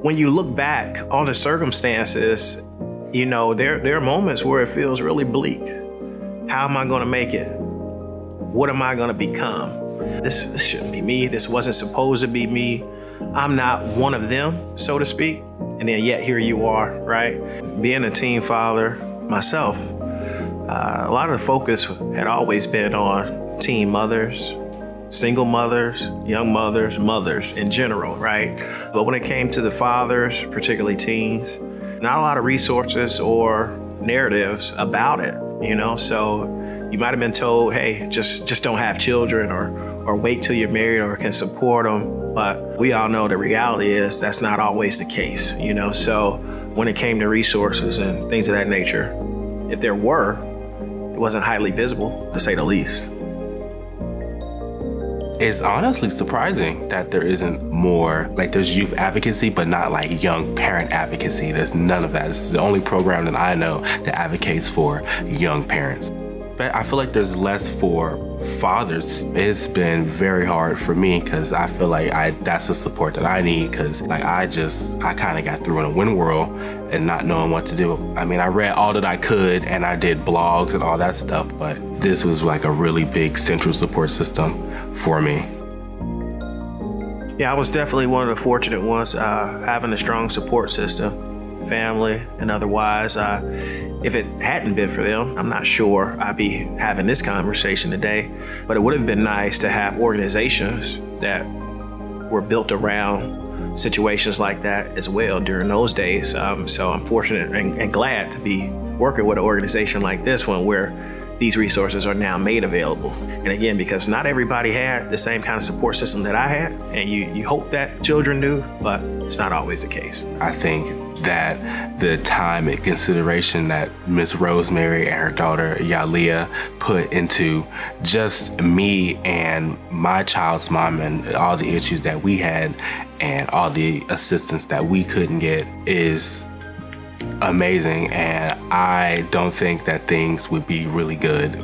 when you look back on the circumstances, you know, there are moments where it feels really bleak. How am I going to make it? What am I going to become? This shouldn't be me. This wasn't supposed to be me. I'm not one of them, so to speak. And then yet here you are, right? Being a teen father myself, a lot of the focus had always been on teen mothers, single mothers, young mothers, mothers in general, right? But when it came to the fathers, particularly teens, not a lot of resources or narratives about it, you know? So you might have been told, hey, just don't have children or wait till you're married or can support them. But we all know the reality is that's not always the case, you know? So when it came to resources and things of that nature, if there were, it wasn't highly visible, to say the least. It's honestly surprising that there isn't more, like there's youth advocacy, but not like young parent advocacy. There's none of that. This is the only program that I know that advocates for young parents. But I feel like there's less for fathers. It's been very hard for me because I feel like that's the support that I need, because like I kind of got through in a wind whirl and not knowing what to do. I mean, I read all that I could and I did blogs and all that stuff, but this was like a really big central support system for me. Yeah, I was definitely one of the fortunate ones, having a strong support system, family and otherwise. If it hadn't been for them, I'm not sure I'd be having this conversation today, but it would have been nice to have organizations that were built around situations like that as well during those days. So I'm fortunate and glad to be working with an organization like this one where these resources are now made available. And again, because not everybody had the same kind of support system that I had, and you hope that children do, but it's not always the case. I think that the time and consideration that Miss Rosemary and her daughter Yaliyah put into just me and my child's mom and all the issues that we had and all the assistance that we couldn't get is amazing. And I don't think that things would be really good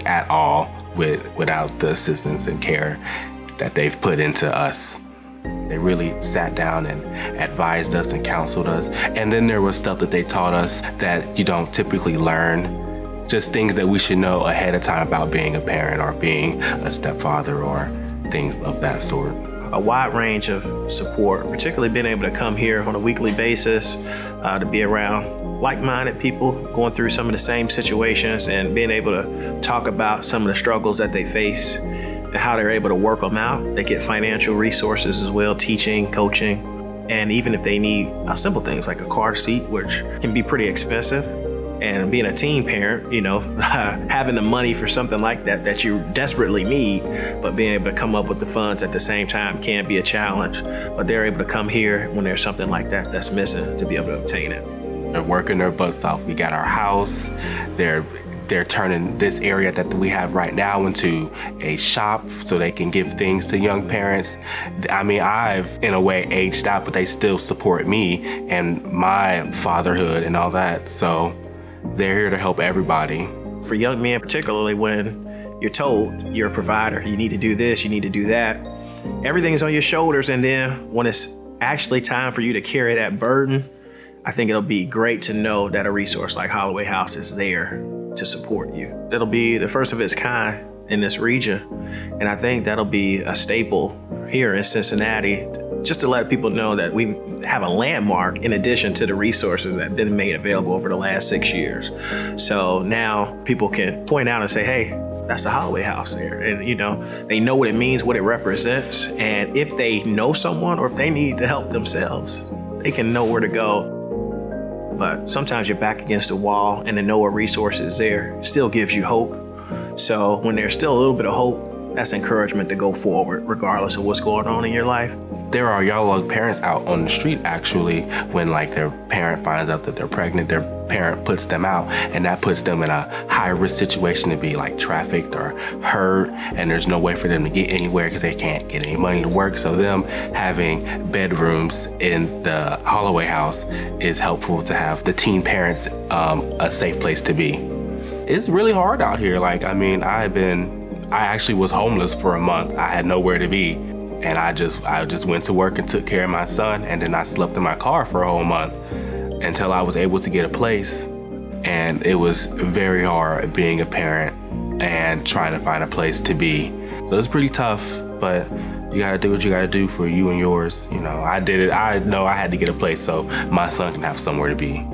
at all without the assistance and care that they've put into us. They really sat down and advised us and counseled us. And then there was stuff that they taught us that you don't typically learn, just things that we should know ahead of time about being a parent or being a stepfather or things of that sort. A wide range of support, particularly being able to come here on a weekly basis, to be around like-minded people going through some of the same situations and being able to talk about some of the struggles that they face and how they're able to work them out. They get financial resources as well, teaching, coaching, and even if they need simple things like a car seat, which can be pretty expensive. And being a teen parent, you know, having the money for something like that you desperately need, but being able to come up with the funds at the same time can be a challenge. But they're able to come here when there's something like that that's missing to be able to obtain it. They're working their butts off. We got our house. They're turning this area that we have right now into a shop so they can give things to young parents. I mean, I've in a way aged out, but they still support me and my fatherhood and all that. So they're here to help everybody. For young men, particularly when you're told you're a provider, you need to do this, you need to do that. Everything is on your shoulders, and then when it's actually time for you to carry that burden, I think it'll be great to know that a resource like Holloway House is there to support you. It'll be the first of its kind in this region, and I think that'll be a staple here in Cincinnati, just to let people know that we have a landmark in addition to the resources that have been made available over the last 6 years. So now people can point out and say, hey, that's the Holloway House there. And you know, they know what it means, what it represents. And if they know someone or if they need to help themselves, they can know where to go. But sometimes you're back against a wall and to know a resource is there still gives you hope. So when there's still a little bit of hope, that's encouragement to go forward regardless of what's going on in your life. There are young parents out on the street actually when like their parent finds out that they're pregnant, their parent puts them out, and that puts them in a high risk situation to be like trafficked or hurt, and there's no way for them to get anywhere because they can't get any money to work. So them having bedrooms in the Holloway House is helpful to have the teen parents a safe place to be. It's really hard out here. Like, I mean, I actually was homeless for a month. I had nowhere to be. And I just went to work and took care of my son, and then I slept in my car for a whole month until I was able to get a place. And it was very hard being a parent and trying to find a place to be. So it's pretty tough, but you gotta do what you gotta do for you and yours. You know, I did it. I know I had to get a place so my son can have somewhere to be.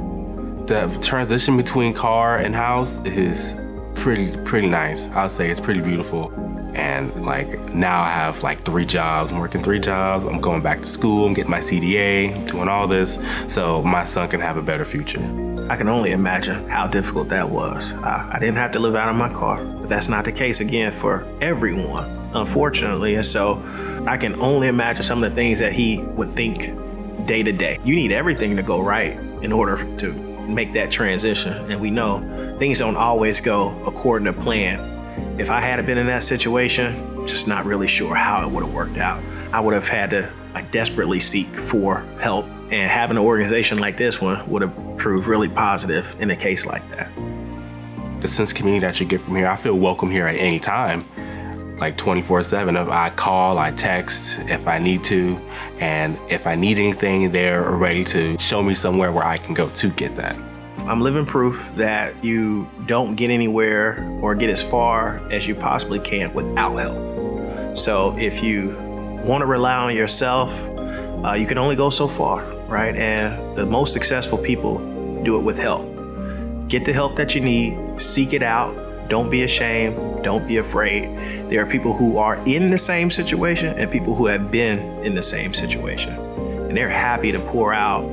The transition between car and house is pretty nice. I'll say it's pretty beautiful. And like now I have like 3 jobs. I'm working 3 jobs. I'm going back to school. I'm getting my CDA. I'm doing all this so my son can have a better future. I can only imagine how difficult that was. I didn't have to live out of my car, but that's not the case again for everyone, unfortunately. And so I can only imagine some of the things that he would think day to day. You need everything to go right in order to make that transition. And we know things don't always go according to plan. If I had been in that situation, just not really sure how it would have worked out. I would have had to desperately seek for help, and having an organization like this one would have proved really positive in a case like that. The sense of community that you get from here, I feel welcome here at any time, like 24/7. If I call, I text if I need to, and if I need anything, they're ready to show me somewhere where I can go to get that. I'm living proof that you don't get anywhere or get as far as you possibly can without help. So if you want to rely on yourself, you can only go so far, right? And the most successful people do it with help. Get the help that you need, seek it out. Don't be ashamed, don't be afraid. There are people who are in the same situation and people who have been in the same situation. And they're happy to pour out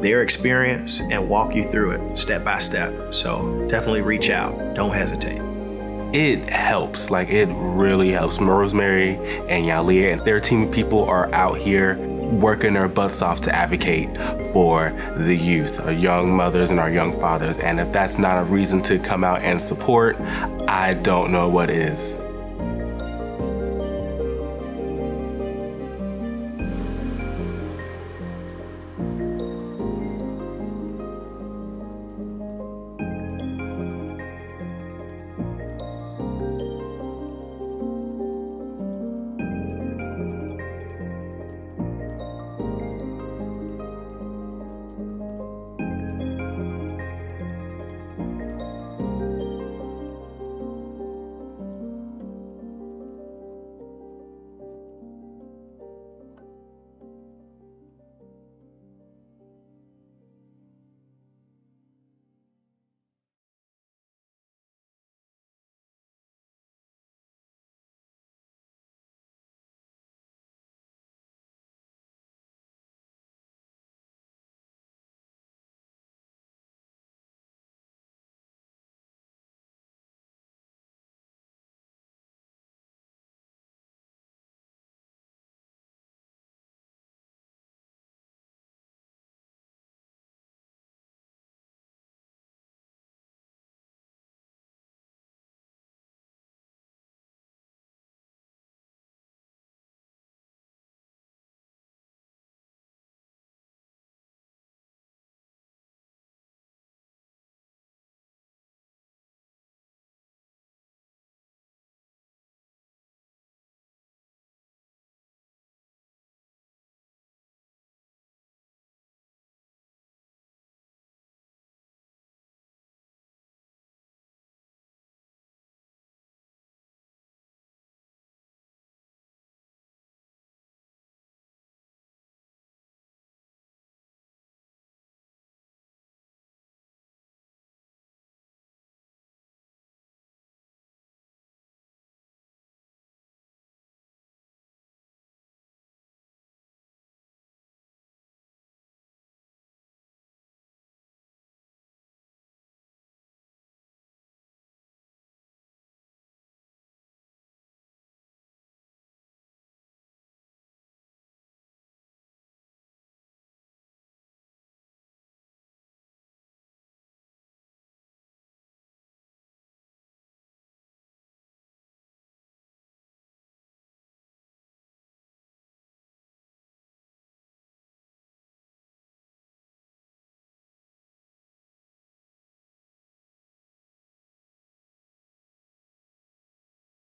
their experience and walk you through it step by step. So definitely reach out, don't hesitate. It helps, like it really helps. Rosemary and Yaliyah and their team of people are out here working their butts off to advocate for the youth, our young mothers and our young fathers. And if that's not a reason to come out and support, I don't know what is.